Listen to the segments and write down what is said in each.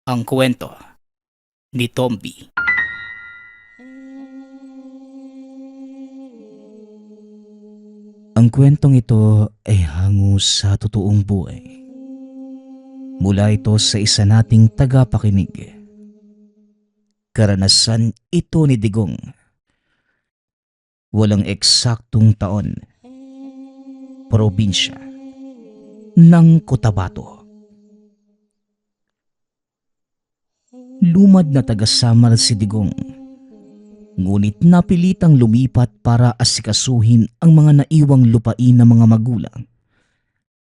Ang kwento ni Tomby. Ang kwentong ito ay hango sa totoong buhay. Mula ito sa isa nating tagapakinig. Karanasan ito ni Digong. Walang eksaktong taon. Probinsya ng Cotabato. Lumad na taga-Samar si Digong. Ngunit napilitang lumipat para asikasuhin ang mga naiwang lupain ng mga magulang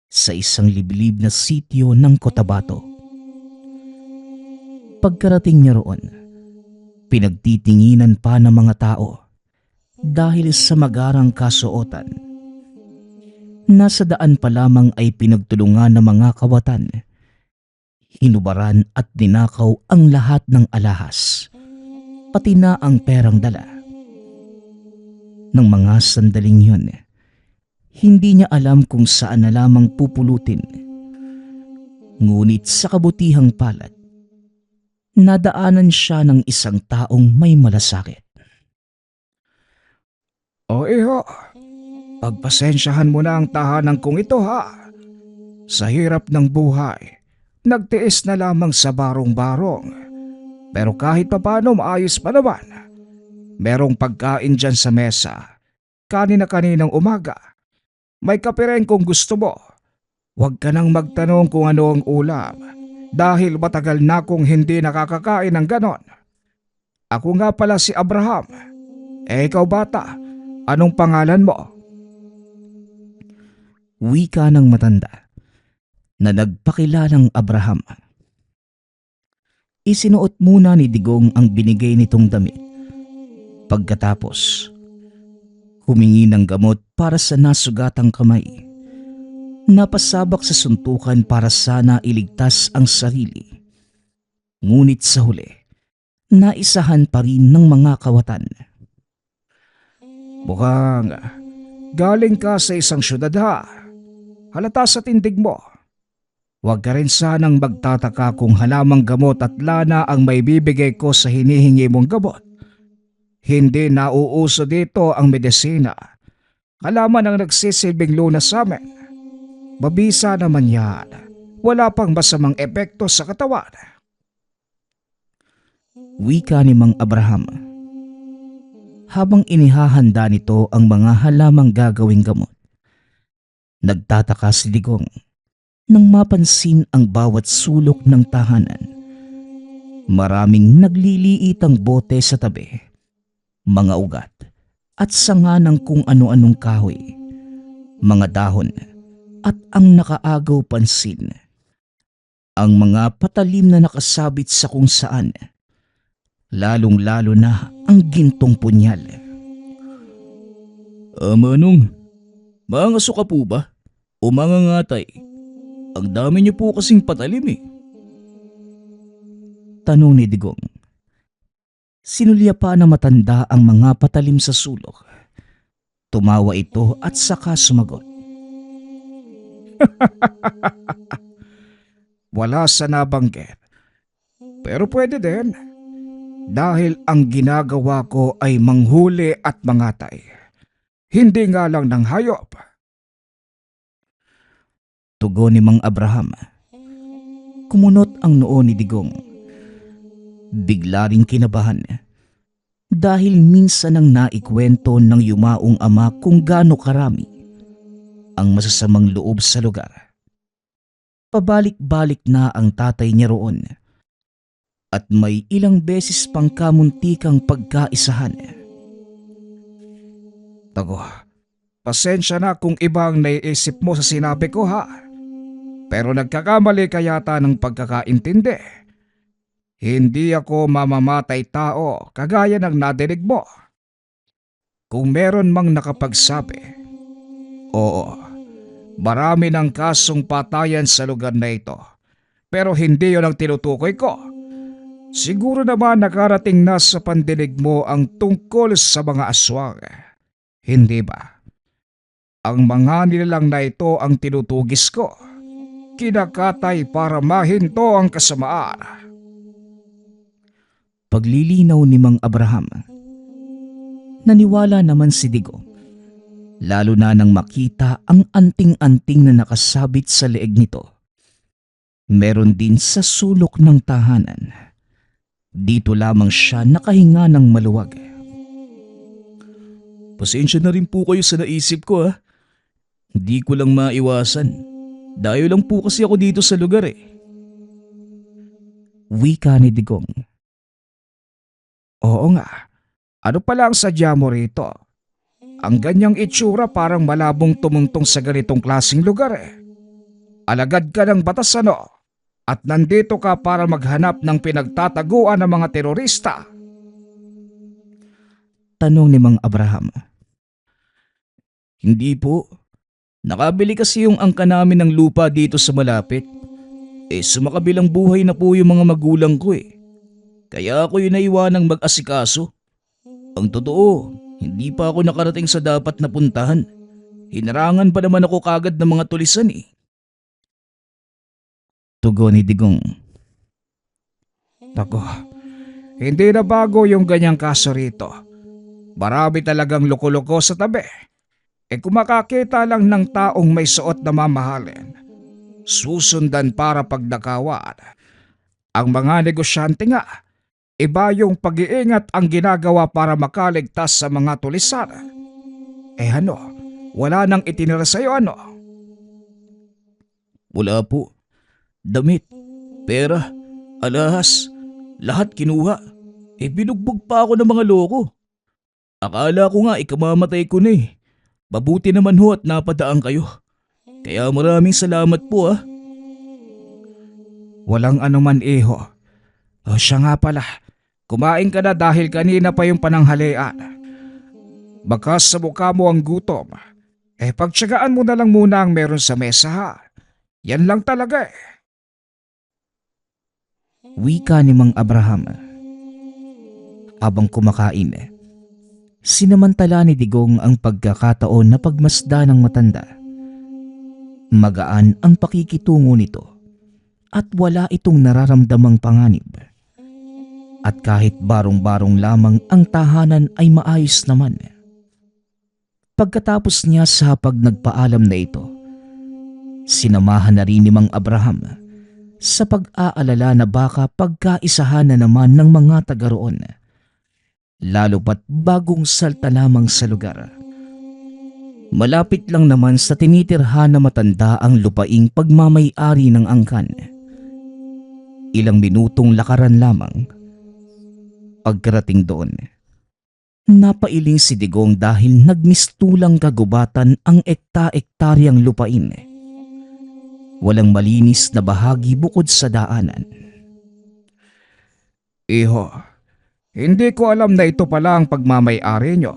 sa isang liblib na sitio ng Cotabato. Pagkarating niya roon, pinagtitinginan pa ng mga tao dahil sa magarang kasuotan. Nasa daan pa lamang ay pinagtulungan ng mga kawatan. Hinubaran at ninakaw ang lahat ng alahas, pati na ang perang dala. Nang mga sandaling yun, hindi niya alam kung saan na lamang pupulutin. Ngunit sa kabutihang palad, nadaanan siya ng isang taong may malasakit. O iho, pagpasensyahan mo na ang tahanan kong ito ha. Sa hirap ng buhay, nagtiis na lamang sa barong-barong. Pero kahit papano maayos pa naman. Merong pagkain dyan sa mesa. Kanina-kaninang umaga. May kape rin kung gusto mo. Huwag ka nang magtanong kung ano ang ulam. Dahil matagal na akong hindi nakakakain ng ganon. Ako nga pala si Abraham. Ikaw bata, anong pangalan mo? Wika ng matanda na nagpakilalang Abraham. Isinuot muna ni Digong ang binigay nitong damit. Pagkatapos, humingi ng gamot para sa nasugatang kamay. Napasabak sa suntukan para sana iligtas ang sarili. Ngunit sa huli, naisahan pa rin ng mga kawatan. Mukhang galing ka sa isang syudad ha. Halata sa tindig mo. Huwag ka rin sanang magtataka kung halamang gamot at lana ang may bibigay ko sa hinihingi mong gamot. Hindi nauuso dito ang medisina. Halaman ang nagsisilbing lunas sa amin. Mabisa naman yan. Wala pang masamang epekto sa katawan. Wika ni Mang Abraham. Habang inihahanda nito ang mga halamang gagawing gamot, nagtataka si Digong nang mapansin ang bawat sulok ng tahanan. Maraming nagliliitang bote sa tabi, mga ugat at sanga ng kung ano-anong kahoy, mga dahon at ang nakaagaw pansin. Ang mga patalim na nakasabit sa kung saan, lalong-lalo na ang gintong punyal. Manong, mga suka po ba? O mga ngatay? Ang dami niyo po kasing patalim eh. Tanong ni Digong. Sinulya pa na matanda ang mga patalim sa sulok. Tumawa ito at saka sumagot. Wala sa nabanggit. Pero pwede din. Dahil ang ginagawa ko ay manghuli at mangatay. Hindi nga lang ng hayop. Tugon ni Mang Abraham. Kumunot ang noo ni Digong. Bigla ring kinabahan dahil minsan nang naikwento ng yumaong ama kung gaano karami ang masasamang loob sa lugar. Pabalik-balik na ang tatay niya roon at may ilang beses pang kamuntikang pagkaisahan. Tago, pasensya na kung ibang naiisip mo sa sinabi ko ha. Pero nagkakamali ka yata ng pagkakaintindi. Hindi ako mamamatay tao kagaya ng nadinig mo. Kung meron mang nakapagsabi, oo, marami ng kasong patayan sa lugar na ito. Pero hindi yon ang tinutukoy ko. Siguro naman nakarating na sa pandinig mo ang tungkol sa mga aswang. Hindi ba? Ang mga nilalang na ito ang tinutugis ko. Kinakatay para mahinto ang kasamaan. paglilinaw ni Mang Abraham. Naniwala naman si Digong, lalo na nang makita ang anting-anting na nakasabit sa leeg nito. Meron din sa sulok ng tahanan. Dito lamang siya nakahinga ng maluwag. Pasensya na rin po kayo sa naisip ko ha. Hindi ko lang maiwasan. Dayo lang po kasi ako dito sa lugar eh. Wika ni Digong. Oo nga. Ano pala ang sadya mo rito? Ang ganyang itsura parang malabong tumuntong sa ganitong klaseng lugar eh. Alagad ka ng batas ano? At nandito ka para maghanap ng pinagtataguan ng mga terorista. Tanong ni Mang Abraham. Hindi po. Nakabili kasi yung angka namin ng lupa dito sa malapit. Sumakabilang buhay na po yung mga magulang ko eh. Kaya ako yun naiwanang mag-asikaso. Ang totoo, hindi pa ako nakarating sa dapat na puntahan. Hinarangan pa naman ako kagad ng mga tulisan eh. Tugon ni Digong. Naku, hindi na bago yung ganyang kaso rito. Marami talagang loko-loko sa tabi. Kung makakita lang ng taong may suot na mamahalin, susundan para pagdakawan. Ang mga negosyante nga, iba yung pag-iingat ang ginagawa para makaligtas sa mga tulisan. Ano, wala nang itinira sa'yo ano? Wala po. Damit, pera, alahas, lahat kinuha. Binugbog pa ako ng mga loko. Akala ko nga ikamamatay ko na eh. Mabuti naman ho at napadaan kayo. Kaya maraming salamat po ah. Walang anuman iho. Siya nga pala, kumain ka na dahil kanina pa yung pananghalian. Baka sa mukha mo ang gutom. Pagtsagaan mo na lang muna ang meron sa mesa ha. Yan lang talaga eh. Wika ni Mang Abraham. Habang kumakain, sinamantala ni Digong ang pagkakataon na pagmasda ng matanda. Magaan ang pakikitungo nito at wala itong nararamdamang panganib. At kahit barong-barong lamang ang tahanan ay maayos naman. Pagkatapos niya sa nagpaalam na ito, sinamahan na rin ni Mang Abraham sa pag-aalala na baka pagkaisahan na naman ng mga taga roon. Lalo pat bagong salta lamang sa lugar. Malapit lang naman sa tinitirhan na matanda ang lupaing pagmamay-ari ng angkan. Ilang minutong lakaran lamang. Pagkarating doon, napailing si Digong dahil nagmistulang kagubatan ang ekta-ektaryang lupain. Walang malinis na bahagi bukod sa daanan. Iho, hindi ko alam na ito pala ang pagmamay-ari nyo.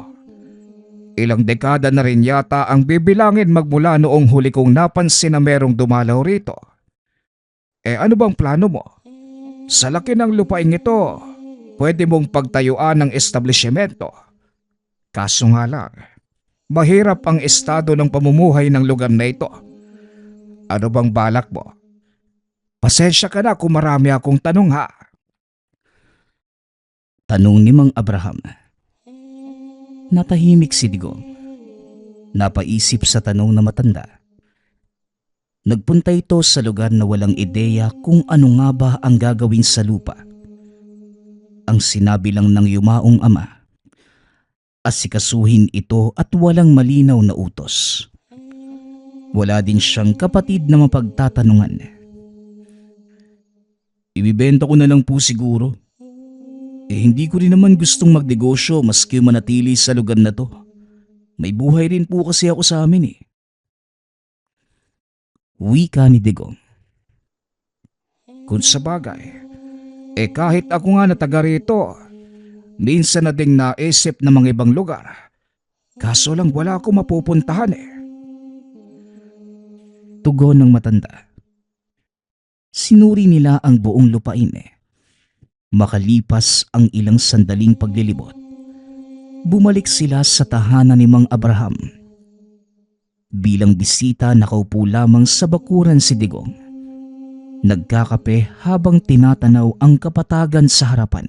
Ilang dekada na rin yata ang bibilangin magmula noong huli kong napansin na merong dumalaw rito. Ano bang plano mo? Sa laki ng lupaing ito, pwede mong pagtayuan ng establishmento. Kaso nga lang, mahirap ang estado ng pamumuhay ng lugar na ito. Ano bang balak mo? Pasensya ka na kung marami akong tanong ha. Tanong ni Mang Abraham. Natahimik si Digong. Napaisip sa tanong na matanda. Nagpunta ito sa lugar na walang ideya kung ano nga ba ang gagawin sa lupa. Ang sinabi lang ng yumaong ama, asikasuhin ito at walang malinaw na utos. Wala din siyang kapatid na mapagtatanungan. Ibibenta ko na lang po siguro. Hindi ko rin naman gustong magnegosyo maski manatili sa lugar na to. May buhay rin po kasi ako sa amin eh. Wika ni Digong. Kung sa bagay, kahit ako nga na taga rito, minsan na ding naisip na mga ibang lugar. Kaso lang wala akong mapupuntahan eh. Tugon ng matanda. Sinuri nila ang buong lupain eh. Makalipas ang ilang sandaling paglilibot, bumalik sila sa tahanan ni Mang Abraham. Bilang bisita nakaupo lamang sa bakuran si Digong. Nagkakape habang tinatanaw ang kapatagan sa harapan.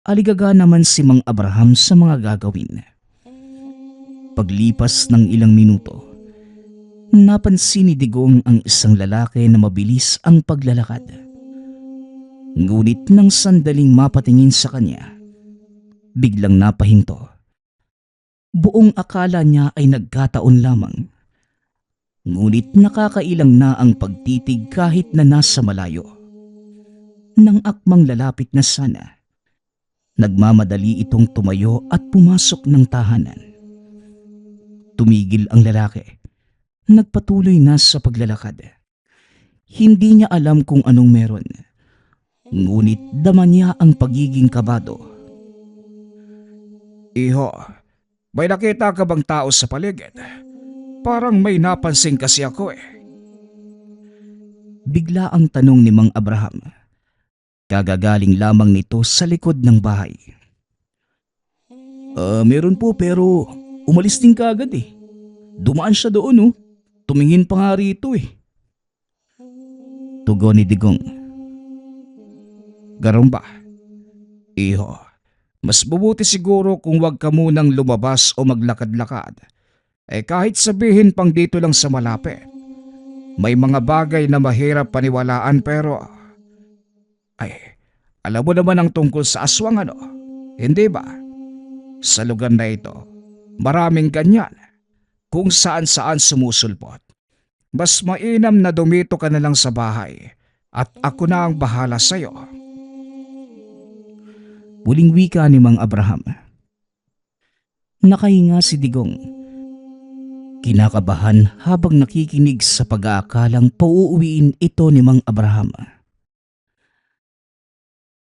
Aligaga naman si Mang Abraham sa mga gagawin. Paglipas ng ilang minuto, napansin ni Digong ang isang lalaki na mabilis ang paglalakad. Ngunit nang sandaling mapatingin sa kanya, biglang napahinto. Buong akala niya ay nagkataon lamang. Ngunit nakakailang na ang pagtitig kahit na nasa malayo. Nang akmang lalapit na sana, nagmamadali itong tumayo at pumasok ng tahanan. Tumigil ang lalaki. Nagpatuloy na sa paglalakad. Hindi niya alam kung anong meron. Ngunit dama niya ang pagiging kabado. Iho, may nakita ka bang tao sa paligid? Parang may napansin kasi ako eh. Bigla ang tanong ni Mang Abraham. Kagagaling lamang nito sa likod ng bahay. Meron po pero umalis din kaagad eh. Dumaan siya doon oh. Tumingin pa nga rito eh. Tugon ni Digong. Garon ba? Iho, mas mabuti siguro kung wag ka munang lumabas o maglakad-lakad. Kahit sabihin pang dito lang sa malapit. May mga bagay na mahirap paniwalaan pero... alam mo naman ang tungkol sa aswang ano? Hindi ba? Sa lugar na ito, maraming ganyan. Kung saan-saan sumusulpot. Mas mainam na dumito ka na lang sa bahay at ako na ang bahala sa'yo. Muling wika ni Mang Abraham. Nakahinga si Digong. Kinakabahan habang nakikinig sa pag-aakalang pauuwiin ito ni Mang Abraham.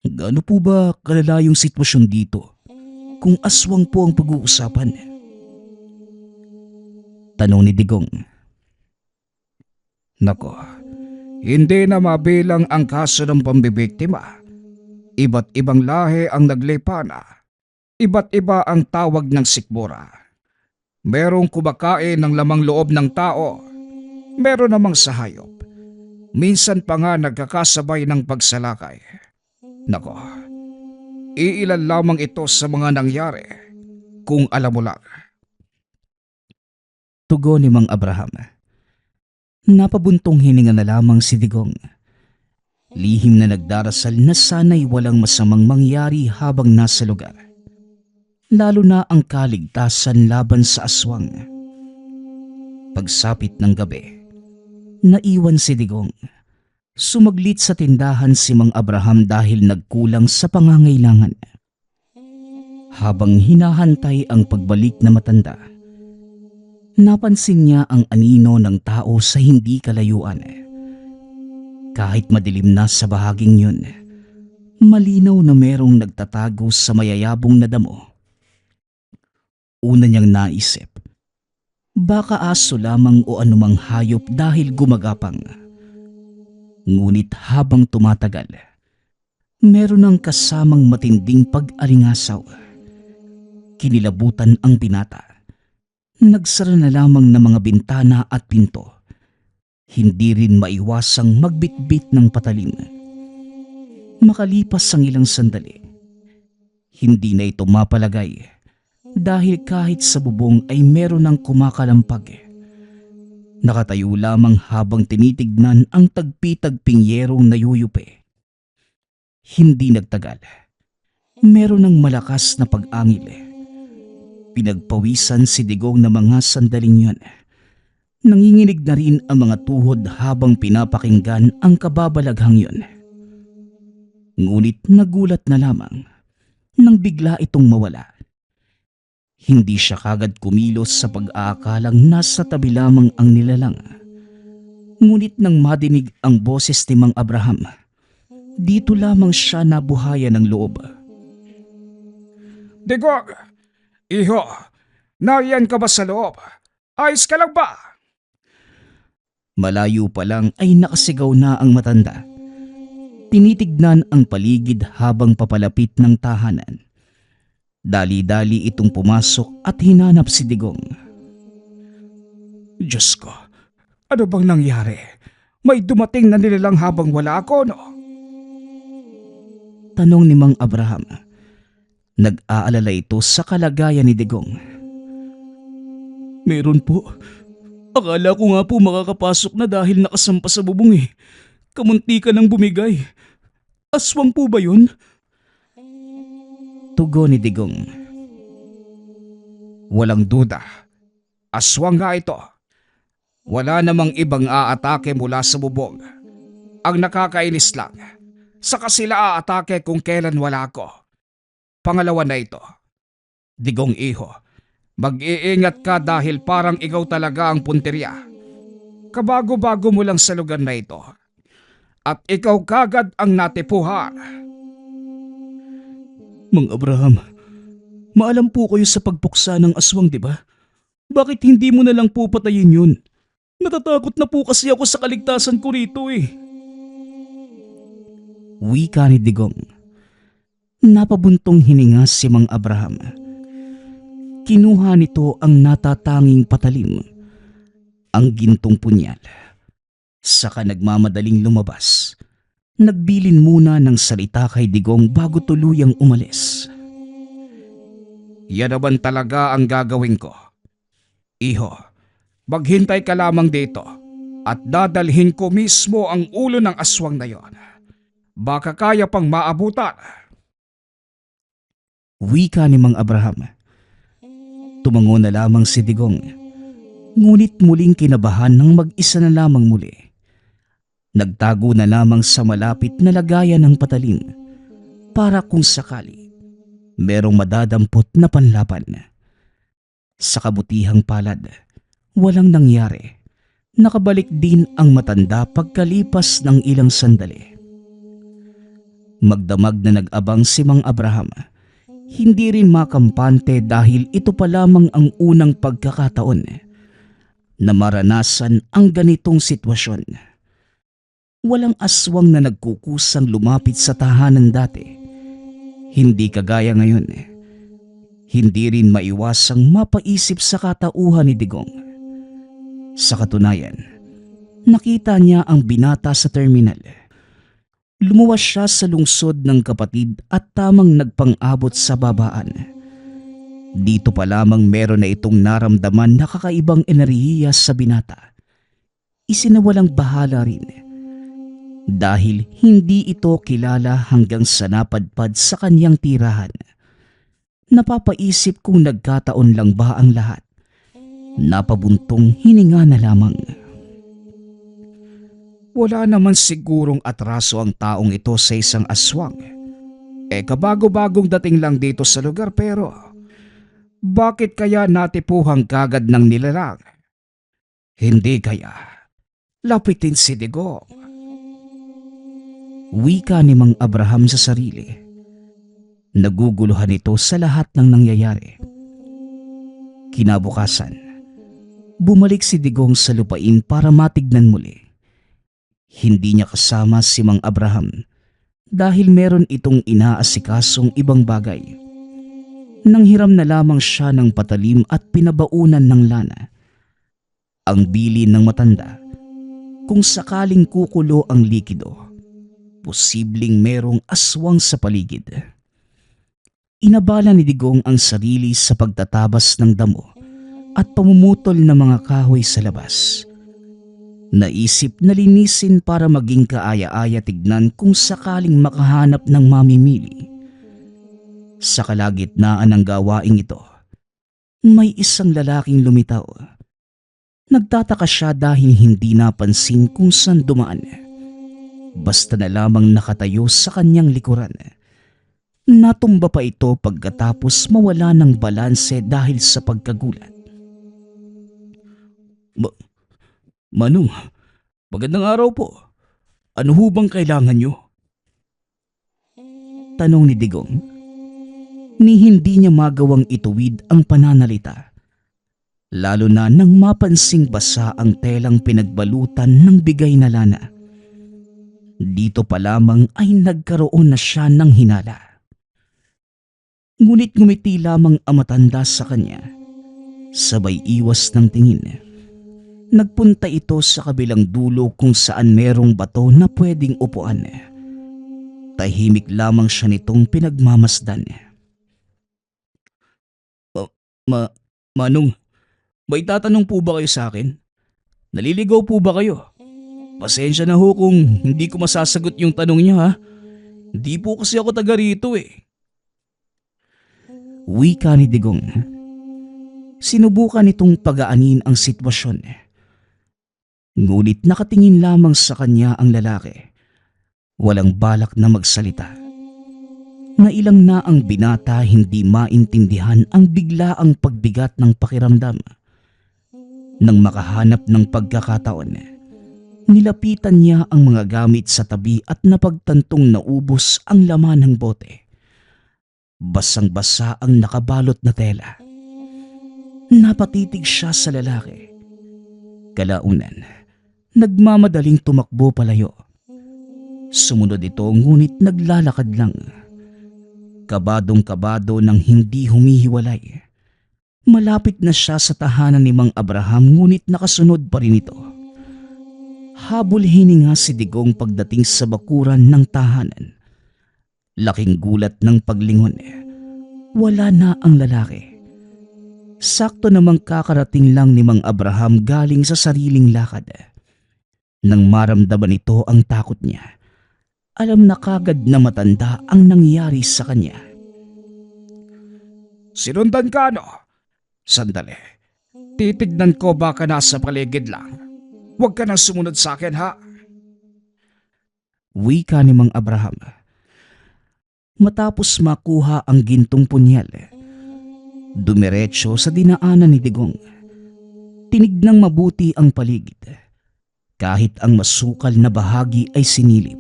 Gaano po ba kalala yung sitwasyon dito kung aswang po ang pag-uusapan? Tanong ni Digong. Nako, hindi na mabilang ang kaso ng pambibiktima. Iba't ibang lahi ang naglipana. Iba't iba ang tawag ng sikmura. Merong kumakain ng lamang loob ng tao. Meron namang sa hayop. Minsan pa nga nagkakasabay ng pagsalakay. Nako, iilan lamang ito sa mga nangyari kung alam mo lang. Tugon ni Mang Abraham. Napabuntong hininga na lamang si Digong. Lihim na nagdarasal na sana'y walang masamang mangyari habang nasa lugar. Lalo na ang kaligtasan laban sa aswang. Pagsapit ng gabi, naiwan si Digong. Sumaglit sa tindahan si Mang Abraham dahil nagkulang sa pangangailangan. Habang hinahantay ang pagbalik na matanda, napansin niya ang anino ng tao sa hindi kalayuan. Kahit madilim na sa bahaging yun, malinaw na merong nagtatago sa mayayabong na damo. Una niyang naisip, baka aso lamang o anumang hayop dahil gumagapang. Ngunit habang tumatagal, meron ng kasamang matinding pag-alingasaw. Kinilabutan ang binata. Nagsara na lamang ng mga bintana at pinto. Hindi rin maiwasang magbitbit ng patalim. Makalipas ang ilang sandali, hindi na ito mapalagay dahil kahit sa bubong ay meron ng kumakalampag. Nakatayo lamang habang tinitignan ang tagpi-tagping yerong nayuyupi. Hindi nagtagal. Meron ng malakas na pag-angil. Pinagpawisan si Digong na mga sandaling yun. Nanginginig na rin ang mga tuhod habang pinapakinggan ang kababalaghang yun. Ngunit nagulat na lamang nang bigla itong mawala. Hindi siya kagad kumilos sa pag-aakalang nasa tabi lamang ang nilalang. Ngunit nang madinig ang boses ni Mang Abraham, dito lamang siya nabuhayan ng loob. Digong! Iho! Nariyan ka ba sa loob? Ayos ka lang ba? Malayo pa lang ay nakasigaw na ang matanda. Tinitignan ang paligid habang papalapit ng tahanan. Dali-dali itong pumasok at hinanap si Digong. Diyos ko, ano bang nangyari? May dumating na nilalang habang wala ako, no? Tanong ni Mang Abraham. Nag-aalala ito sa kalagayan ni Digong. Meron po. Akala ko nga po makakapasok na dahil nakasampa sa bubong eh. Kamunti ka nang bumigay. Aswang po ba yun? Tugon ni Digong. Walang duda. Aswang nga ito. Wala namang ibang aatake mula sa bubong. Ang nakakainis lang, saka sila aatake kung kailan wala ako. Pangalawa na ito. Digong iho, mag-iingat ka dahil parang ikaw talaga ang punteriya. Kabago-bago mo lang sa lugar na ito. At ikaw kagad ang natipuhan. Mang Abraham, maalam po kayo sa pagpuksa ng aswang, di ba? Bakit hindi mo na lang po patayin yun? Natatakot na po kasi ako sa kaligtasan ko rito eh. Wika ni Digong. Napabuntong hininga si Mang Abraham. Kinuha nito ang natatanging patalim, ang gintong punyal. Saka nagmamadaling lumabas. Nagbilin muna ng salita kay Digong bago tuluyang umalis. Yan naman talaga ang gagawin ko. Iho, maghintay ka lamang dito at dadalhin ko mismo ang ulo ng aswang na yon. Baka kaya pang maabutan. Wika ni Mang Abraham. Tumango na lamang si Digong. Ngunit muling kinabahan ng mag-isa na lamang muli. Nagtago na lamang sa malapit na lagayan ng patalim para kung sakali merong madadampot na panlaban. Sa kabutihang palad, walang nangyari. Nakabalik din ang matanda pagkalipas ng ilang sandali. Magdamag na nag-abang si Mang Abraham. Hindi rin makampante dahil ito pa lamang ang unang pagkakataon na maranasan ang ganitong sitwasyon. Walang aswang na nagkukusang lumapit sa tahanan dati. Hindi kagaya ngayon. Hindi rin maiwasang mapaisip sa katauhan ni Digong. Sa katunayan, nakita niya ang binata sa terminal. Lumuwas siya sa lungsod ng kapatid at tamang nagpang-abot sa babaan. Dito pa lamang meron na itong naramdaman na kakaibang enerhiya sa binata. Isinawalang bahala rin. Dahil hindi ito kilala hanggang sa napadpad sa kanyang tirahan. Napapaisip kung nagkataon lang ba ang lahat. Napabuntong hininga na lamang. Wala naman sigurong atraso ang taong ito sa isang aswang. Kabago-bagong dating lang dito sa lugar pero bakit kaya natipuhang kagad ng nilalang? Hindi kaya lapitin si Digong. Wika ni Mang Abraham sa sarili. Naguguluhan ito sa lahat ng nangyayari. Kinabukasan, bumalik si Digong sa lupain para matignan muli. Hindi niya kasama si Mang Abraham dahil meron itong inaasikasong ibang bagay. Nanghiram na lamang siya ng patalim at pinabaunan ng lana. Ang bilin ng matanda, kung sakaling kukulo ang likido, posibleng merong aswang sa paligid. Inabala ni Digong ang sarili sa pagtatabas ng damo at pamumutol ng mga kahoy sa labas. Naisip na linisin para maging kaaya-aya tignan kung sakaling makahanap ng mamimili. Sa kalagitnaan ng gawaing ito, may isang lalaking lumitaw. Nagtataka siya dahil hindi napansin kung saan dumaan. Basta na lamang nakatayo sa kanyang likuran. Natumba pa ito pagkatapos mawala ng balanse dahil sa pagkagulat. Manong, magandang araw po. Ano ho bang kailangan nyo? Tanong ni Digong. Ni hindi niya magawang ituwid ang pananalita. Lalo na nang mapansing basa ang telang pinagbalutan ng bigay na lana. Dito pa lamang ay nagkaroon na siya ng hinala. Ngunit ngumiti lamang ang matanda sa kanya. Sabay iwas ng tingin. Nagpunta ito sa kabilang dulo kung saan merong bato na pwedeng upuan. Tahimik lamang siya nitong pinagmamasdan. Ma, Manong, may tatanong po ba kayo sa akin? Naliligaw po ba kayo? Pasensya na ho kung hindi ko masasagot yung tanong niya ha. Hindi po kasi ako taga rito eh. Wika ni Digong. Sinubukan nitong pagaanin ang sitwasyon. Ngunit nakatingin lamang sa kanya ang lalaki. Walang balak na magsalita. Nailang na ang binata hindi maintindihan ang biglaang pagbigat ng pakiramdam. Nang makahanap ng pagkakataon, nilapitan niya ang mga gamit sa tabi at napagtantong naubos ang laman ng bote. Basang-basa ang nakabalot na tela. Napatitig siya sa lalaki. Kalaunan, nagmamadaling tumakbo palayo. Sumunod ito ngunit naglalakad lang. Kabadong-kabado nang hindi humihiwalay. Malapit na siya sa tahanan ni Mang Abraham ngunit nakasunod pa rin ito. Habol hininga si Digong pagdating sa bakuran ng tahanan. Laking gulat ng paglingon. Wala na ang lalaki. Sakto namang kakarating lang ni Mang Abraham galing sa sariling lakad. Nang maramdaman ito ang takot niya, alam na kagad na matanda ang nangyari sa kanya. Sinundan ka no? Sandali. Titignan ko baka nasa paligid lang. Huwag ka nang sumunod sa akin ha. Wika ni Mang Abraham. Matapos makuha ang gintong punyal, dumiretso sa dinaanan ni Digong. Tinignang mabuti ang paligid. Kahit ang masukal na bahagi ay sinilip.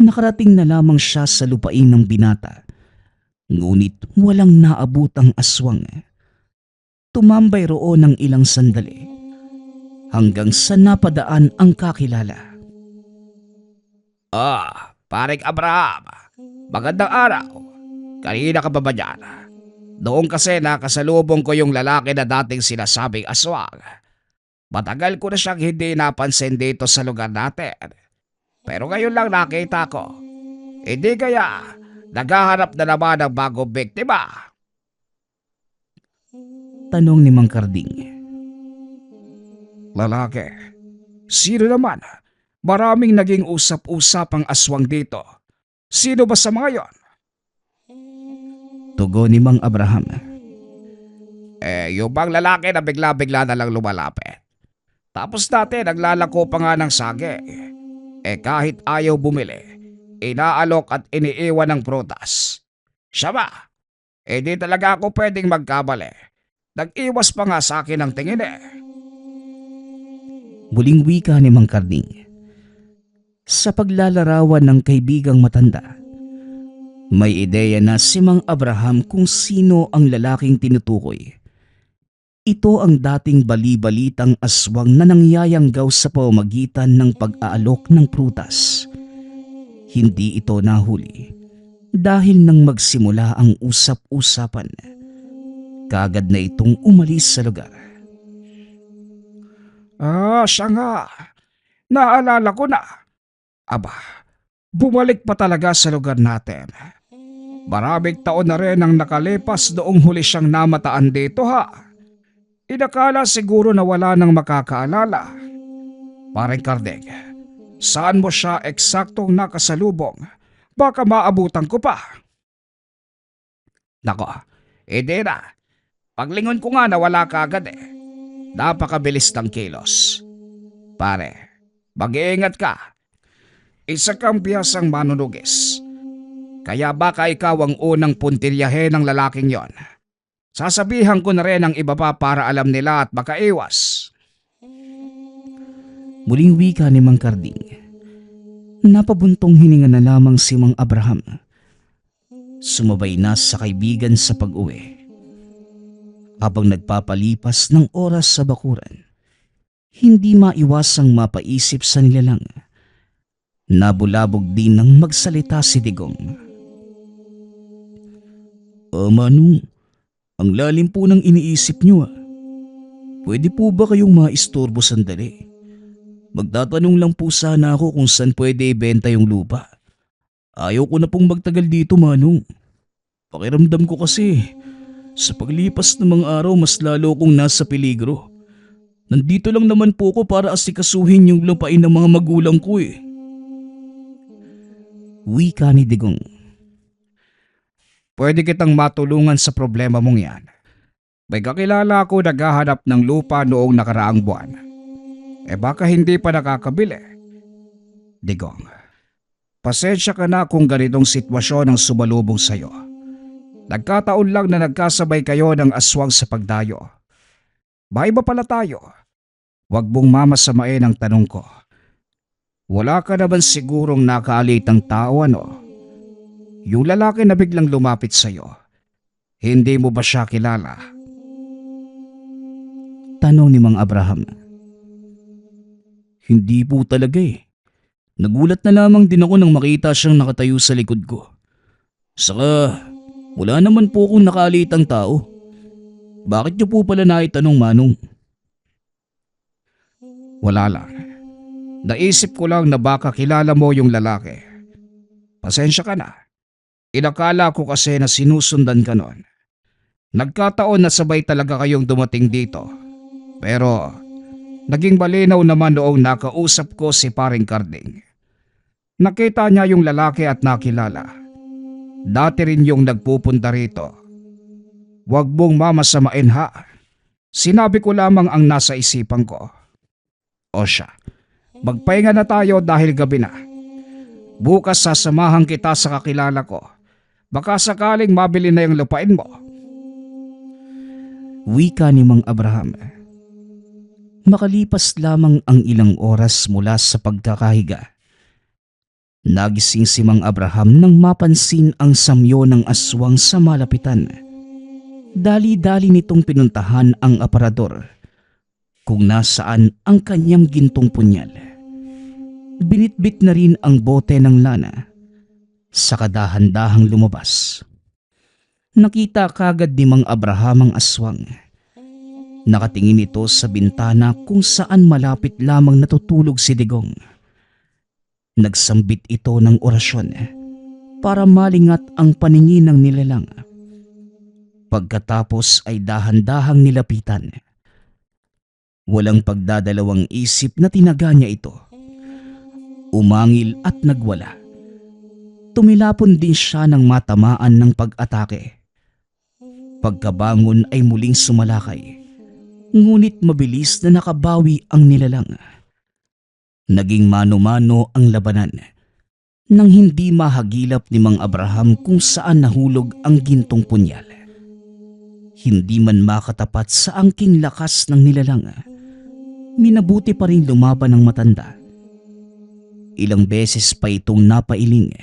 Nakarating na lamang siya sa lupain ng binata. Ngunit walang naabutang aswang. Tumambay roon ng ilang sandali. Hanggang sa napadaan ang kakilala. Paring Abraham. Magandang araw. Kanina ka ba dyan? Doon kasi nakasalubong ko yung lalaki na dating sinasabing aswang. Matagal ko na siyang hindi napansin dito sa lugar natin. Pero ngayon lang nakita ko. Hindi kaya naghahanap na naman ng bagong biktima? Tanong ni Mang Karding. Lalaki. Sino naman? Maraming naging usap-usap ang aswang dito. Sino ba sa mga yon? Tugon ni Mang Abraham. Yung bang lalaki na bigla-bigla na lang lumalapit. Tapos dati naglalako pa nga ng sage. Kahit ayaw bumili, inaalok at iniiwan ng prutas. Siya ba? Di talaga ako pwedeng magkamali. Nag-iwas pa nga sa akin ng tingin Muling wika ni Mang Karding. Sa paglalarawan ng kaibigang matanda, may ideya na si Mang Abraham kung sino ang lalaking tinutukoy. Ito ang dating bali-balitang aswang na nangyayanggaw sa pamamagitan ng pag-aalok ng prutas. Hindi ito nahuli dahil nang magsimula ang usap-usapan, kagad na itong umalis sa lugar. Siya nga. Naalala ko na. Aba, bumalik pa talaga sa lugar natin. Maraming taon na rin ang nakalipas noong huli siyang namataan dito ha. Inakala siguro na wala nang makakaalala. Paring Karding, saan mo siya eksaktong nakasalubong? Baka maabutan ko pa. Nako, hindi na. Paglingon ko nga na wala ka agad Napakabilis ng kilos. Pare, mag-iingat ka. Isa kang biyasang manunugis. Kaya baka ikaw ang unang puntiryahe ng lalaking yon. Sasabihan ko na rin ang iba pa para alam nila at makaiwas. Muling wika ni Mang Karding. Napabuntong hininga na lamang si Mang Abraham. Sumabay na sa kaibigan sa pag-uwi. Habang nagpapalipas ng oras sa bakuran, hindi maiwasang mapaisip sa nilalang. Nabulabog din nang magsalita si Digong. Manong, ang lalim po ng iniisip niyo Pwede po ba kayong maistorbo sandali? Magtatanong lang po sana ako kung saan pwede ibenta yung lupa. Ayaw ko na pong magtagal dito, Manong. Pakiramdam ko kasi, Sa paglipas ng mga araw mas lalo kong nasa peligro. Nandito lang naman po ko para asikasuhin yung lupain ng mga magulang ko eh. Wika ni Digong. Pwede kitang matulungan sa problema mong yan. May kakilala ako naghahanap ng lupa noong nakaraang buwan. Baka hindi pa nakakabili. Digong, pasensya ka na kung ganitong sitwasyon ang sumalubong sa'yo. Nagkataon lang na nagkasabay kayo ng aswang sa pagdayo. Maiba pala tayo. Huwag mong mamasamain ang tanong ko. Wala ka naman sigurong nakaalitang tao ano? Yung lalaki na biglang lumapit sa'yo, hindi mo ba siya kilala? Tanong ni Mang Abraham. Hindi po talaga eh. Nagulat na lamang din ako nang makita siyang nakatayo sa likod ko. Saka wala naman po akong nakaalitang tao. Bakit niyo po pala naitanong, Manong? Wala lang. Naisip ko lang na baka kilala mo yung lalaki. Pasensya ka na. Inakala ko kasi na sinusundan ka nun. Nagkataon na sabay talaga kayong dumating dito. Pero naging malinaw naman noong nakausap ko si Paring Carding. Nakita niya yung lalaki at nakilala. Dati rin yung nagpupunta rito. Huwag mong mamasamain ha. Sinabi ko lamang ang nasa isipan ko. O siya, magpahinga na tayo dahil gabi na. Bukas sasamahan kita sa kakilala ko. Baka sakaling mabili na yung lupain mo. Wika ni Mang Abraham. Makalipas lamang ang ilang oras mula sa pagkakahiga. Nagising si Mang Abraham nang mapansin ang samyo ng aswang sa malapitan. Dali-dali nitong pinuntahan ang aparador kung nasaan ang kanyang gintong punyal. Binitbit na rin ang bote ng lana. Saka dahan-dahang lumabas. Nakita kagad ni Mang Abraham ang aswang. Nakatingin ito sa bintana kung saan malapit lamang natutulog si Digong. Nagsambit ito ng orasyon para malingat ang paningin ng nilalang. Pagkatapos ay dahan-dahang nilapitan. Walang pagdadalawang isip na tinaga niya ito. Umangil at nagwala. Tumilapon din siya nang matamaan ng pag-atake. Pagkabangon ay muling sumalakay, ngunit mabilis na nakabawi ang nilalang. Naging mano-mano ang labanan nang hindi mahagilap ni Mang Abraham kung saan nahulog ang gintong punyal. Hindi man makatapat sa angking lakas ng nilalang, minabuti pa rin lumaban ng matanda. Ilang beses pa itong napailing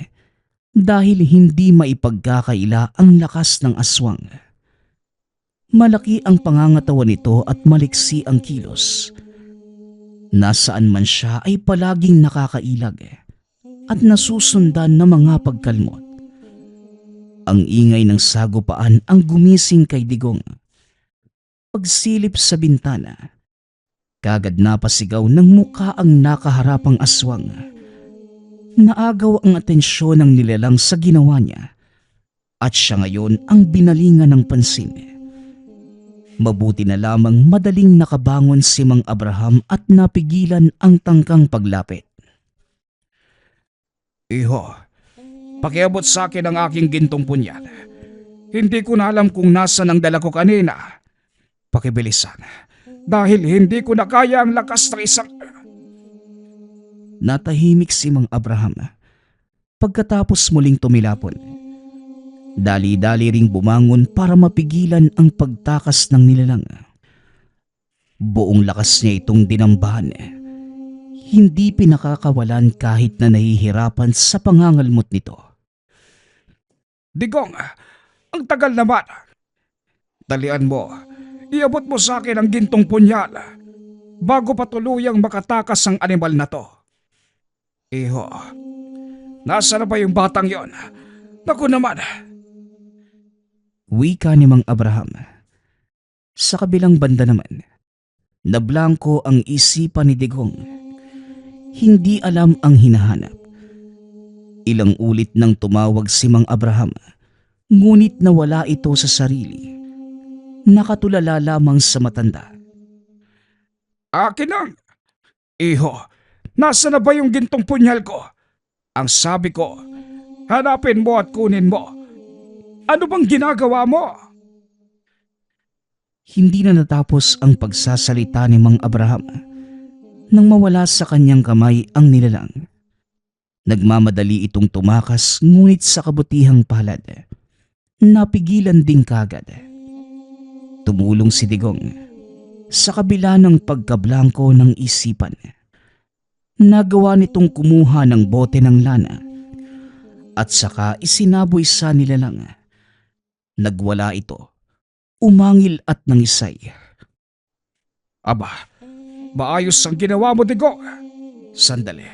dahil hindi maipagkakaila ang lakas ng aswang. Malaki ang pangangatawan nito at maliksi ang kilos. Nasaan man siya ay palaging nakakailag at nasusundan ng mga pagkalmot. Ang ingay ng sagupaan ang gumising kay Digong. Pagsilip sa bintana, kagad napasigaw ng mukha ang nakaharapang aswang. Naagaw ang atensyon ng nilalang sa ginawa niya at siya ngayon ang binalingan ng pansin. Mabuti na lamang madaling nakabangon si Mang Abraham at napigilan ang tangkang paglapit. Iho, pakiabot sa akin ang aking gintong punyal. Hindi ko na alam kung nasan ang dala ko kanina. Pakibilisan, dahil hindi ko na kaya ang lakas ng isang... Natahimik si Mang Abraham pagkatapos muling tumilapon. Dali-dali ring bumangon para mapigilan ang pagtakas ng nilalang. Buong lakas niya itong dinambahan. Hindi pinakakawalan kahit na nahihirapan sa pangangalmot nito. Digong, ang tagal naman. Dalian mo, iabot mo sa akin ang gintong punyal bago pa tuluyang makatakas ang animal na to. Iho, nasa na ba yung batang yon? Naku naman. Wika ni Mang Abraham. Sa kabilang banda naman, nablangko ang isipan ni Digong. Hindi alam ang hinahanap. Ilang ulit nang tumawag si Mang Abraham, ngunit nawala ito sa sarili nakatulala lamang sa matanda. Akin ang! Iho, nasa na ba yung gintong punyal ko? Ang sabi ko, hanapin mo at kunin mo. Ano bang ginagawa mo? Hindi na natapos ang pagsasalita ni Mang Abraham nang mawala sa kanyang kamay ang nilalang. Nagmamadali itong tumakas ngunit sa kabutihang palad, napigilan din kagad. Tumulong si Digong sa kabila ng pagkablangko ng isipan. Nagawa nitong kumuha ng bote ng lana at saka isinaboy sa nilalang. Nagwala ito, umangil at nangisay. Aba, maayos ang ginawa mo, Digong. Sandali,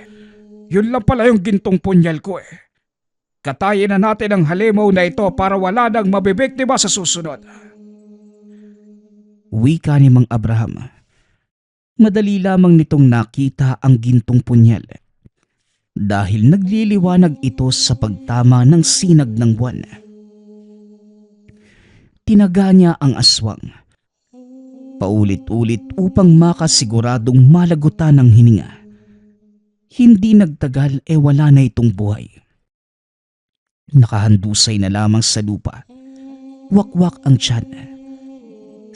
yun lang pala yung gintong punyal ko eh. Katayin na natin ang halimaw na ito para wala nang mabibiktima sa susunod. Wika ni Mang Abraham. Madali lamang nitong nakita ang gintong punyal dahil nagliliwanag ito sa pagtama ng sinag ng buwan. Tinaga niya ang aswang paulit-ulit upang makasiguradong malagutan ng hininga. Hindi nagtagal wala na itong buhay. Nakahandusay na lamang sa lupa. Wakwak ang tiyan.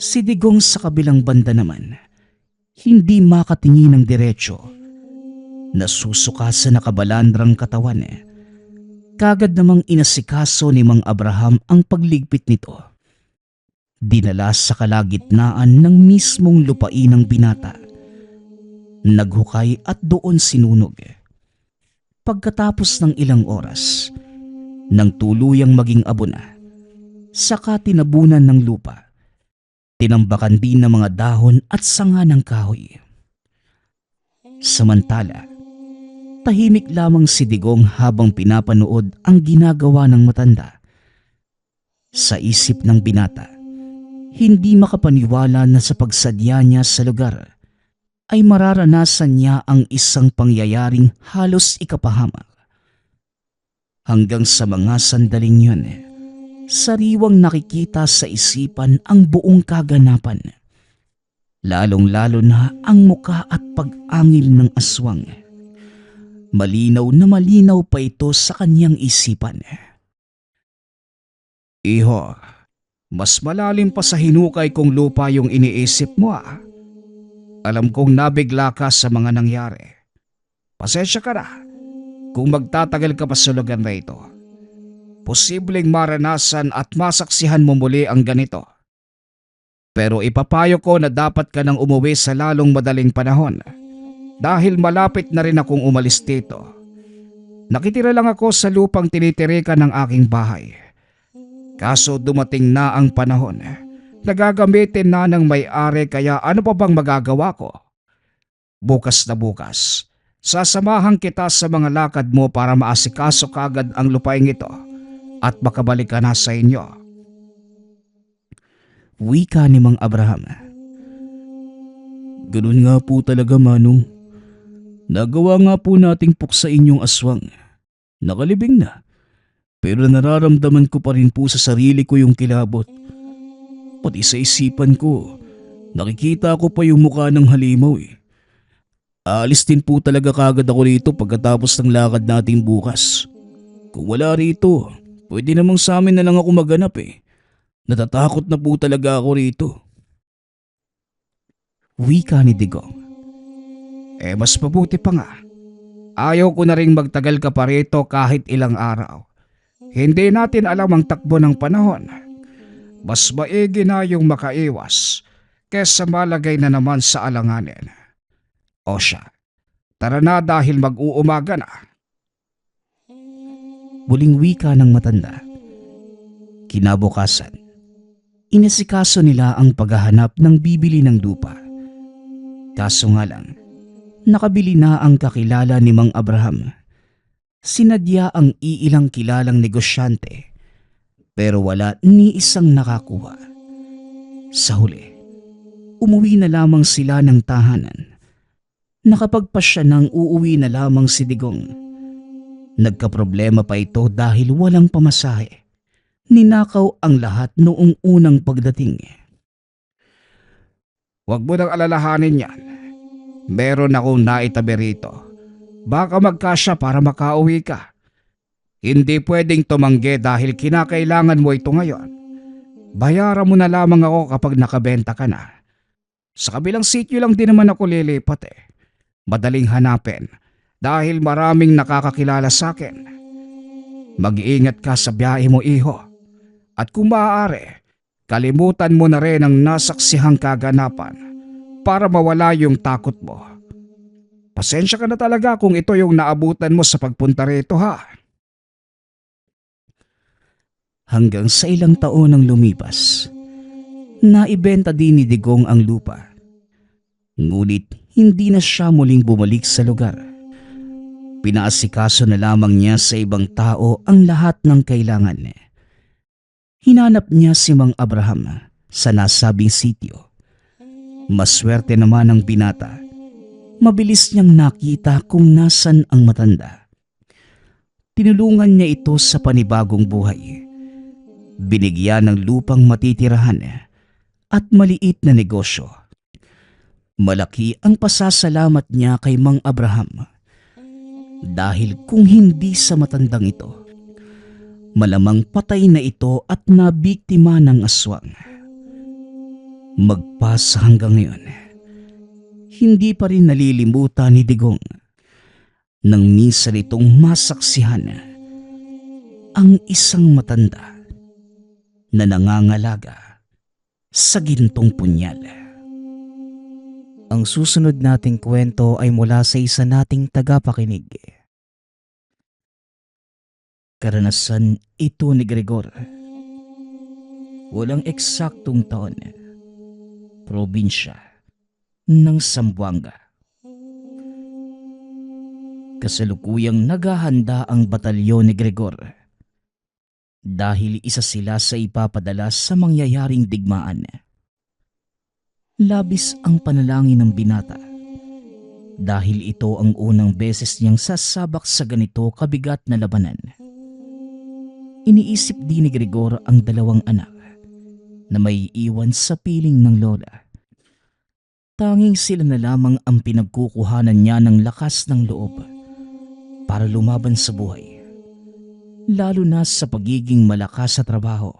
Si Digong sa kabilang banda naman, hindi makatingin ng diretsyo. Nasusuka sa nakabalandrang katawan. Kagad namang inasikaso ni Mang Abraham ang pagligpit nito. Dinala sa kalagitnaan ng mismong lupain ng binata. Naghukay at doon sinunog. Pagkatapos ng ilang oras, nang tuluyang maging abo na, saka tinabunan ng lupa. Tinambakan din ng mga dahon at sanga ng kahoy. Samantala, tahimik lamang si Digong habang pinapanood ang ginagawa ng matanda. Sa isip ng binata, hindi makapaniwala na sa pagsadya niya sa lugar ay mararanasan niya ang isang pangyayaring halos ikapahamak. Hanggang sa mga sandaling yun, sariwang nakikita sa isipan ang buong kaganapan. Lalong-lalo na ang muka at pag-angil ng aswang. Malinaw na malinaw pa ito sa kanyang isipan. Iho, mas malalim pa sa hinukay kong lupa yung iniisip mo ah. Alam kong nabigla ka sa mga nangyari. Pasensya ka na kung magtatagal ka pa sa lugar na ito. Posibleng maranasan at masaksihan mo muli ang ganito. Pero ipapayo ko na dapat ka nang umuwi sa lalong madaling panahon dahil malapit na rin akong umalis dito. Nakitira lang ako sa lupang tinitirikan ng aking bahay. Kaso dumating na ang panahon. Nagagamitin na ng may-ari kaya ano pa bang magagawa ko? Bukas na bukas, sasamahan kita sa mga lakad mo para maasikaso kagad ang lupaing ito at makabalik ka na sa inyo. Wika ni Mang Abraham. Ganun nga po talaga, Manong. Nagawa nga po nating puksain yung aswang. Nakalibing na. Pero nararamdaman ko pa rin po sa sarili ko yung kilabot. Pati sa isipan ko, nakikita ko pa yung mukha ng halimaw eh. Aalis din po talaga kagad ako rito pagkatapos ng lakad natin bukas. Kung wala rito, pwede namang sa amin na lang ako maghanap eh. Natatakot na po talaga ako rito. Wika ni Digong. Mas mabuti pa nga. Ayaw ko na ring magtagal ka pa rito kahit ilang araw. Hindi natin alam ang takbo ng panahon. Mas maigi na yung makaiwas kesa malagay na naman sa alanganin. O siya, tara na dahil mag-uumaga na. Muling wika ng matanda. Kinabukasan, inasikaso nila ang paghahanap ng bibili ng lupa. Kaso nga lang, nakabili na ang kakilala ni Mang Abraham. Sinadya ang iilang kilalang negosyante pero wala ni isang nakakuha. Sa huli, umuwi na lamang sila ng tahanan. Nakapagpasya nang uuwi na lamang si Digong. Nagkaproblema pa ito dahil walang pamasahe. Ninakaw ang lahat noong unang pagdating. Huwag mo nang alalahanin yan. Meron akong naitabi rito. Baka magkasya para makauwi ka. Hindi pwedeng tumanggi dahil kinakailangan mo ito ngayon. Bayaran mo na lamang ako kapag nakabenta ka na. Sa kabilang sityo lang din naman ako lilipat eh. Madaling hanapin dahil maraming nakakakilala sa akin. Mag-iingat ka sa biyahe mo, iho. At kung maaari, kalimutan mo na rin ang nasaksihang kaganapan para mawala yung takot mo. Pasensya ka na talaga kung ito yung naabutan mo sa pagpunta rito, ha? Hanggang sa ilang taon ang lumipas, naibenta din ni Digong ang lupa. Ngunit hindi na siya muling bumalik sa lugar. Pinaasikaso na lamang niya sa ibang tao ang lahat ng kailangan. Hinanap niya si Mang Abraham sa nasabing sityo. Maswerte naman ang binata. Mabilis niyang nakita kung nasan ang matanda. Tinulungan niya ito sa panibagong buhay. Binigyan ng lupang matitirahan at maliit na negosyo. Malaki ang pasasalamat niya kay Mang Abraham. Dahil kung hindi sa matandang ito, malamang patay na ito at nabiktima ng aswang. Magpas hanggang ngayon, hindi pa rin nalilimutan ni Digong nang minsan itong masaksihan ang isang matanda na nangangalaga sa gintong punyal. Ang susunod nating kwento ay mula sa isa nating tagapakinig. Karanasan ito ni Gregor. Walang eksaktong taon. Probinsya ng Zamboanga. Kasalukuyang naghahanda ang batalyon ni Gregor dahil isa sila sa ipapadala sa mangyayaring digmaan. Labis ang panalangin ng binata dahil ito ang unang beses niyang sasabak sa ganito kabigat na labanan. Iniisip din ni Gregor ang dalawang anak na may iwan sa piling ng lola. Tanging sila na lamang ang pinagkukuhanan niya ng lakas ng loob para lumaban sa buhay. Lalo na sa pagiging malakas sa trabaho.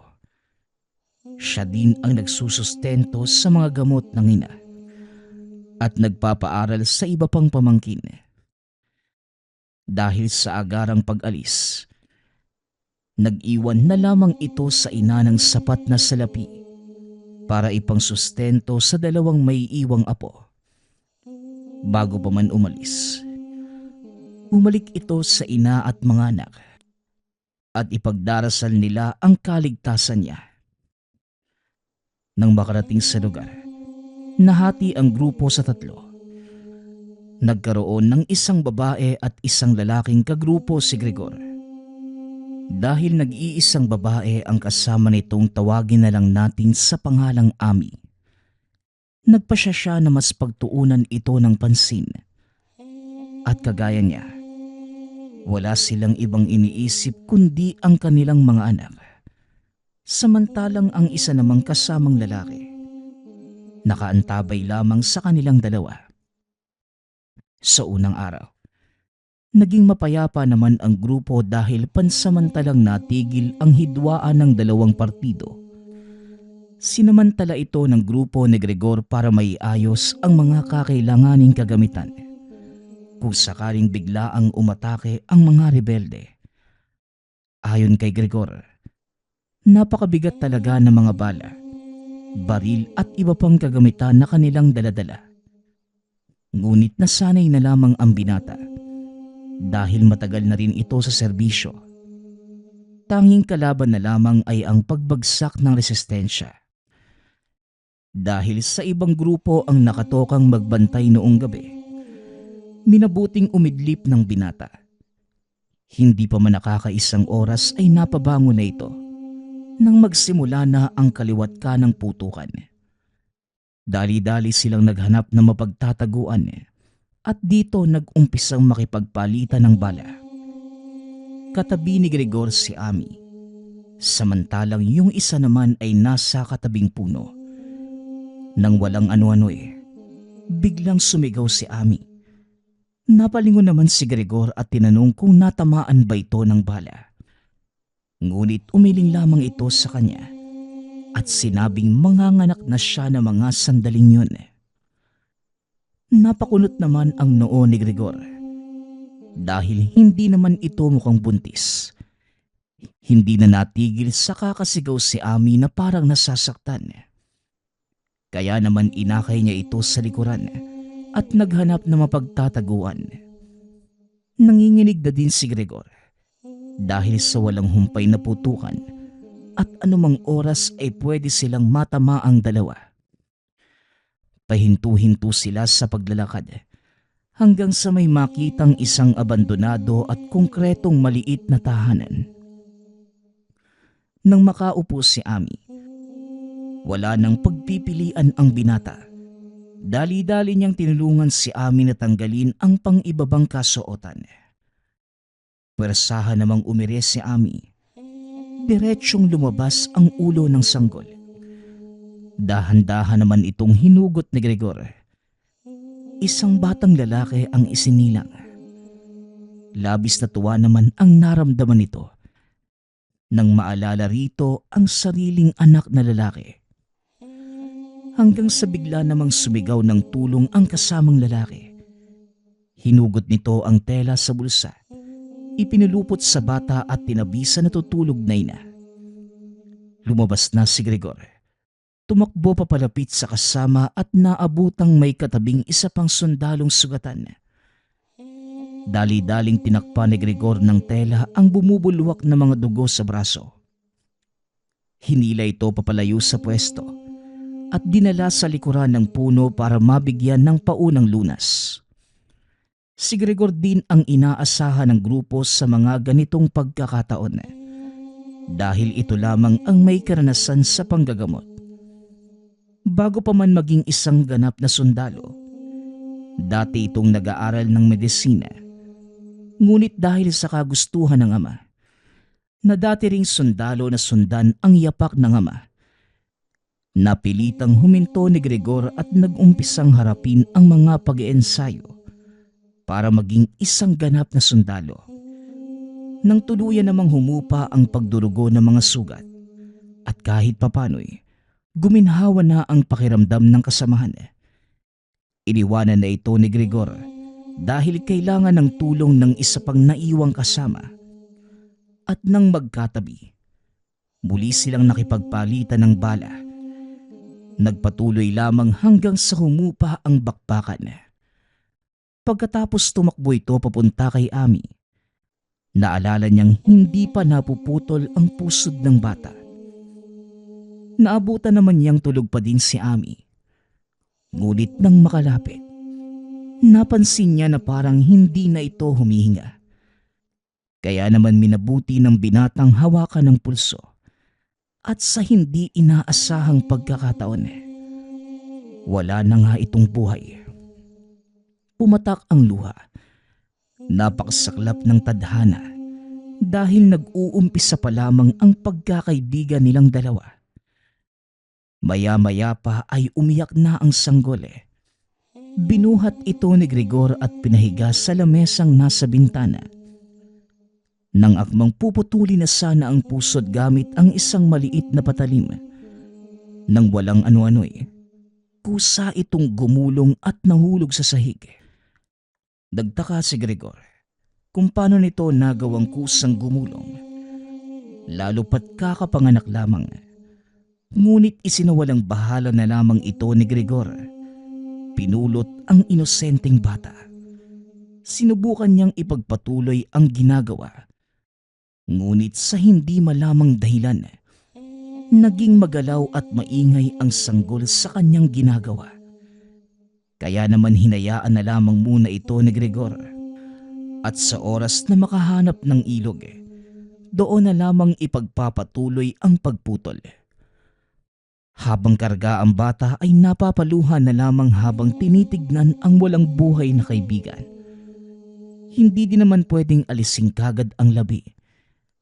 Siya din ang nagsusustento sa mga gamot ng ina at nagpapaaral sa iba pang pamangkin. Dahil sa agarang pag-alis, nag-iwan na lamang ito sa ina ng sapat na salapi para ipangsustento sa dalawang may iwang apo. Bago pa man umalis, bumalik ito sa ina at mga anak at ipagdarasal nila ang kaligtasan niya. Nang makarating sa lugar, nahati ang grupo sa tatlo. Nagkaroon ng isang babae at isang lalaking kagrupo si Gregor. Dahil nag-iisang babae ang kasama nitong tawagin na lang natin sa pangalang Ami. Nagpasya siya na mas pagtuunan ito ng pansin. At kagaya niya, wala silang ibang iniisip kundi ang kanilang mga anak. Samantalang ang isa namang kasamang lalaki, nakaantabay lamang sa kanilang dalawa. Sa unang araw, naging mapayapa naman ang grupo dahil pansamantalang natigil ang hidwaan ng dalawang partido. Sinamantala ito ng grupo ni Gregor para maiayos ang mga kakailanganing kagamitan kung sakaling biglaang umatake ang mga rebelde. Ayon kay Gregor, napakabigat talaga ng mga bala, baril at iba pang kagamitan na kanilang daladala. Ngunit nasanay na lamang ang binata dahil matagal na rin ito sa serbisyo. Tanging kalaban na lamang ay ang pagbagsak ng resistensya. Dahil sa ibang grupo ang nakatokang magbantay noong gabi, minabuting umidlip ng binata. Hindi pa man nakakaisang oras ay napabangon na ito nang magsimula na ang kaliwat ka ng putukan. Dali-dali silang naghanap ng mapagtataguan at dito nag-umpisang makipagpalitan ng bala. Katabi ni Gregor si Ami, samantalang yung isa naman ay nasa katabing puno. Nang walang ano-ano biglang sumigaw si Ami. Napalingon naman si Gregor at tinanong kung natamaan ba ito ng bala. Ngunit umiling lamang ito sa kanya at sinabing manganganak na siya na mga sandaling yun. Napakunot naman ang noo ni Gregor dahil hindi naman ito mukhang buntis. Hindi na natigil sa kakasigaw si Ami na parang nasasaktan. Kaya naman inakay niya ito sa likuran at naghanap ng mapagtataguan. Nanginginig na din si Gregor dahil sa walang humpay na putukan at anumang oras ay pwede silang matama ang dalawa. Pahinto-hinto sila sa paglalakad hanggang sa may makitang isang abandonado at konkretong maliit na tahanan. Nang makaupo si Ami, wala nang pagpipilian ang binata. Dali-dali niyang tinulungan si Ami na tanggalin ang pang-ibabang kasuotan. Pwersahan namang umire si Ami. Diretsyong lumabas ang ulo ng sanggol. Dahan-dahan naman itong hinugot ni Gregor. Isang batang lalaki ang isinilang. Labis na tuwa naman ang naramdaman nito nang maalala rito ang sariling anak na lalaki. Hanggang sa bigla namang sumigaw ng tulong ang kasamang lalaki. Hinugot nito ang tela sa bulsa, ipinulupot sa bata at tinabi sa natutulog na ina. Lumabas na si Gregor. Tumakbo papalapit sa kasama at naabutang may katabing isa pang sundalong sugatan. Dali-daling tinakpan ni Gregor ng tela ang bumubulwak na mga dugo sa braso. Hinila ito papalayo sa pwesto at dinala sa likuran ng puno para mabigyan ng paunang lunas. Si Gregor din ang inaasahan ng grupo sa mga ganitong pagkakataon dahil ito lamang ang may karanasan sa panggagamot. Bago pa man maging isang ganap na sundalo, dati itong nag-aaral ng medisina. Ngunit dahil sa kagustuhan ng ama, na dati ring sundalo na sundan ang yapak ng ama, napilitang huminto ni Gregor at nag-umpisang harapin ang mga pag-iensayo para maging isang ganap na sundalo. Nang tuluyan namang humupa ang pagdurugo ng mga sugat at kahit papano'y guminhawa na ang pakiramdam ng kasamahan. Iniwanan na ito ni Gregor dahil kailangan ng tulong ng isa pang naiwang kasama. At nang magkatabi, muli silang nakipagpalitan ng bala. Nagpatuloy lamang hanggang sa humupa ang bakbakan. Pagkatapos tumakbo ito papunta kay Ami, naalala niyang hindi pa napuputol ang pusod ng bata. Naabutan naman niyang tulog pa din si Ami. Ngunit nang makalapit, napansin niya na parang hindi na ito humihinga. Kaya naman minabuti ng binatang hawakan ng pulso. At sa hindi inaasahang pagkakataon, wala na nga itong buhay. Pumatak ang luha. Napakasaklap ng tadhana dahil nag-uumpisa pa lamang ang pagkakaibigan nilang dalawa. Maya-maya pa ay umiyak na ang sanggol. Binuhat ito ni Gregor at pinahiga sa lamesang nasa bintana. Nang akmang puputuli na sana ang pusod gamit ang isang maliit na patalim. Nang walang ano-ano'y, kusa itong gumulong at nahulog sa sahig. Nagtaka si Gregor kung paano nito nagawang kusang gumulong. Lalo pat kakapanganak lamang. Ngunit isinawalang bahala na lamang ito ni Gregor. Pinulot ang inosenteng bata. Sinubukan niyang ipagpatuloy ang ginagawa. Ngunit sa hindi malamang dahilan, naging magalaw at maingay ang sanggol sa kanyang ginagawa. Kaya naman hinayaan na lamang muna ito ni Gregor. At sa oras na makahanap ng ilog, doon na lamang ipagpapatuloy ang pagputol. Habang karga ang bata ay napapaluhan na lamang habang tinitignan ang walang buhay na kaibigan. Hindi din naman pwedeng alisin kagad ang labi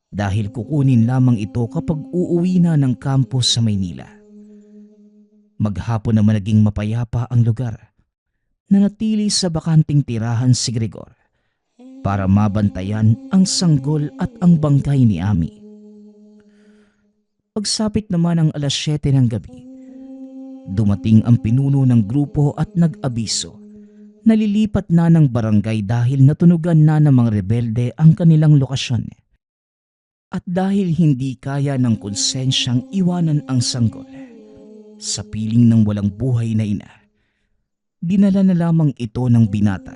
dahil kukunin lamang ito kapag uuwi na ng kampo sa Maynila. Maghapon naman naging mapayapa ang lugar. Nanatili sa bakanting tirahan si Gregor para mabantayan ang sanggol at ang bangkay ni Ami. Pagsapit naman ng alas 7 ng gabi, dumating ang pinuno ng grupo at nag-abiso. Nalilipat na ng barangay dahil natunugan na ng mga rebelde ang kanilang lokasyon. At dahil hindi kaya ng konsensyang iwanan ang sanggol sa piling ng walang buhay na ina, dinala na lamang ito ng binata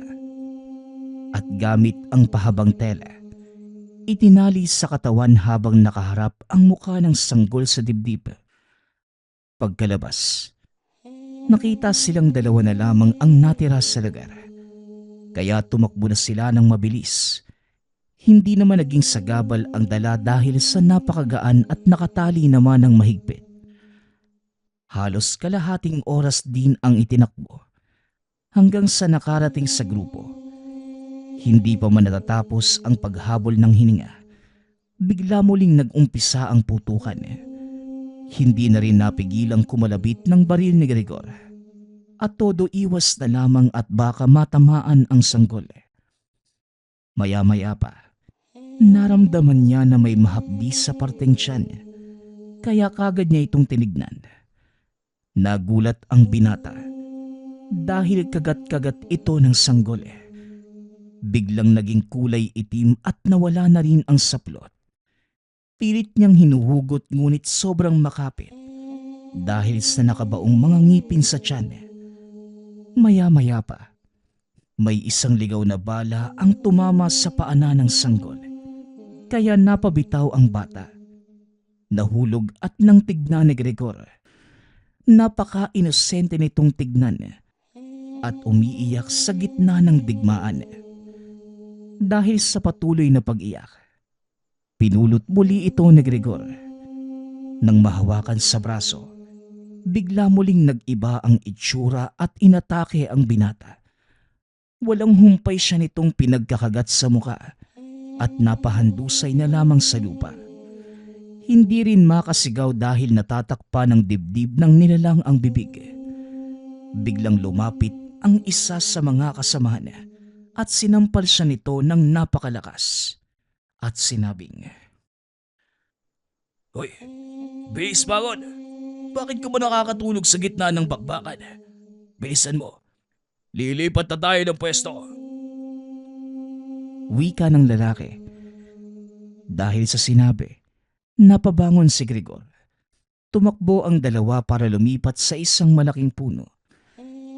at gamit ang pahabang tela, itinali sa katawan habang nakaharap ang mukha ng sanggol sa dibdib. Pagkalabas, nakita silang dalawa na lamang ang natira sa lugar. Kaya tumakbo na sila ng mabilis. Hindi naman naging sagabal ang dala dahil sa napakagaan at nakatali naman ng mahigpit. Halos kalahating oras din ang itinakbo hanggang sa nakarating sa grupo. Hindi pa man natatapos ang paghabol ng hininga, bigla muling nag-umpisa ang putukan. Hindi na rin napigilang kumalabit ng baril ni Gregor at todo iwas na lamang at baka matamaan ang sanggol. Maya-maya pa, naramdaman niya na may mahapdi sa parteng tiyan, kaya kagad niya itong tinignan. Nagulat ang binata dahil kagat-kagat ito ng sanggol. Biglang naging kulay itim at nawala na rin ang saplot. Pilit niyang hinuhugot ngunit sobrang makapit dahil sa nakabaong mga ngipin sa tiyan. Maya-maya pa, may isang ligaw na bala ang tumama sa paanan ng sanggol. Kaya napabitaw ang bata. Nahulog at nang tignan ni Gregor. Napaka-inosente nitong tignan at umiiyak sa gitna ng digmaan. Dahil sa patuloy na pag-iyak, pinulot muli ito ni Gregor. Nang mahawakan sa braso, bigla muling nag-iba ang itsura at inatake ang binata. Walang humpay siya nitong pinagkakagat sa muka at napahandusay na lamang sa lupa. Hindi rin makasigaw dahil natatakpan ng dibdib ng nilalang ang bibig. Biglang lumapit ang isa sa mga kasamahan at sinampal siya nito ng napakalakas at sinabing, Hoy, bilis bangon! Bakit ka ba nakakatulog sa gitna ng bakbakan? Bilisan mo, lilipat na tayo ng pwesto. Wika ng lalaki. Dahil sa sinabi, napabangon si Gregor. Tumakbo ang dalawa para lumipat sa isang malaking puno.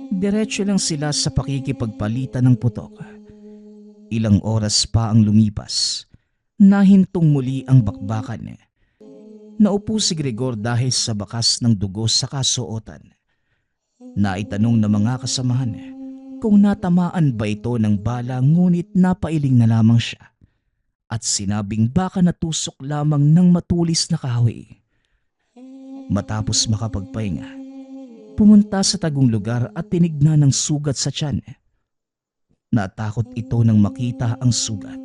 Diretso lang sila sa pakikipagpalitan ng putok. Ilang oras pa ang lumipas, nahintong muli ang bakbakan. Naupo si Gregor dahil sa bakas ng dugo sa kasuotan. Naitanong ng mga kasamahan kung natamaan ba ito ng bala ngunit napailing na lamang siya at sinabing baka natusok lamang ng matulis na kahoy. Matapos makapagpahinga, pumunta sa tagong lugar at tinignan ng sugat sa tiyan. Natakot ito nang makita ang sugat.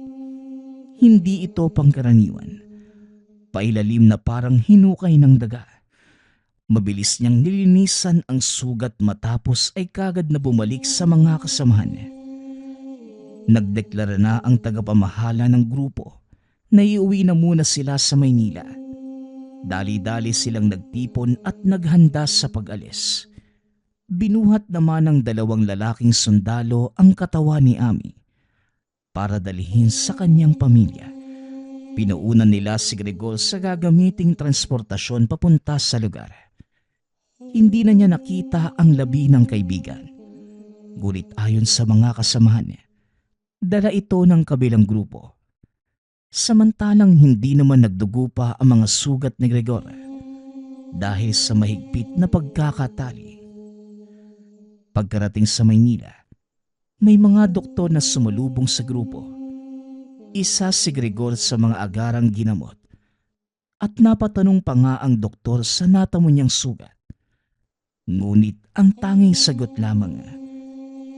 Hindi ito pangkaraniwan. Pailalim na parang hinukay ng daga. Mabilis niyang nilinisan ang sugat matapos ay kagad na bumalik sa mga kasamahan. Nagdeklara na ang tagapamahala ng grupo na iuwi na muna sila sa Maynila. Dali-dali silang nagtipon at naghanda sa pag-alis. Binuhat naman ng dalawang lalaking sundalo ang katawan ni Ami para dalhin sa kanyang pamilya. Pinaunan nila si Gregor sa gagamiting transportasyon papunta sa lugar. Hindi na niya nakita ang labi ng kaibigan. Ngunit ayon sa mga kasamahan niya, dala ito ng kabilang grupo. Samantalang hindi naman nagdugo pa ang mga sugat ni Gregor dahil sa mahigpit na pagkakatali. Pagkarating sa Maynila, may mga doktor na sumalubong sa grupo. Isa si Gregor sa mga agarang ginamot at napatanong pa nga ang doktor sa natamo niyang sugat. Ngunit ang tanging sagot lamang,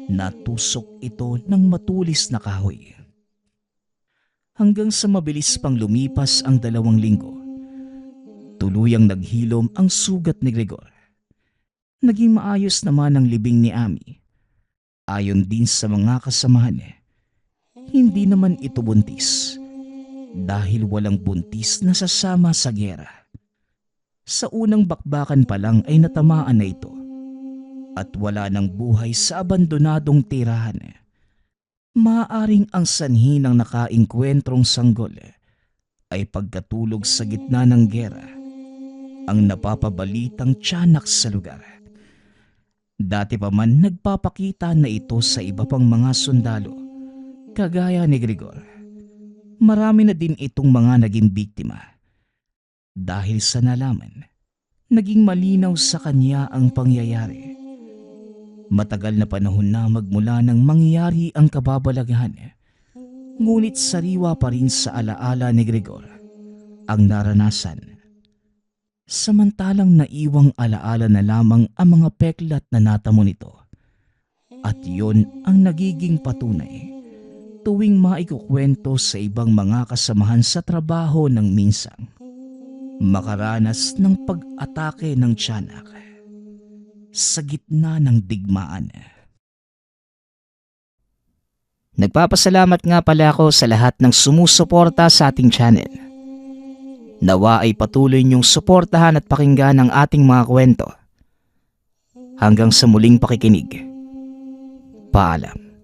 natusok ito ng matulis na kahoy. Hanggang sa mabilis pang lumipas ang 2 linggo, tuluyang naghilom ang sugat ni Gregor. Naging maayos naman ang libing ni Ami. Ayon din sa mga kasamahan, hindi naman ito buntis dahil walang buntis na sasama sa giyera. Sa unang bakbakan pa lang ay natamaan na ito at wala nang buhay sa abandonadong tirahan. Maaaring ang sanhi ng nakaengkwentrong sanggol ay pagkatulog sa gitna ng giyera ang napapabalitang tiyanak sa lugar. Dati pa man nagpapakita na ito sa iba pang mga sundalo, kagaya ni Grigor. Marami na din itong mga naging biktima. Dahil sa nalaman, naging malinaw sa kanya ang pangyayari. Matagal na panahon na magmula nang mangyari ang kababalaghan, ngunit sariwa pa rin sa alaala ni Grigor ang naranasan. Samantalang naiwang alaala na lamang ang mga peklat na natamo nito. At yun ang nagiging patunay tuwing maikukwento sa ibang mga kasamahan sa trabaho ng minsang makaranas ng pag-atake ng tiyanak sa gitna ng digmaan. Nagpapasalamat nga pala ako sa lahat ng sumusuporta sa ating channel. Nawa ay patuloy niyong suportahan at pakinggan ang ating mga kwento. Hanggang sa muling pakikinig. Paalam.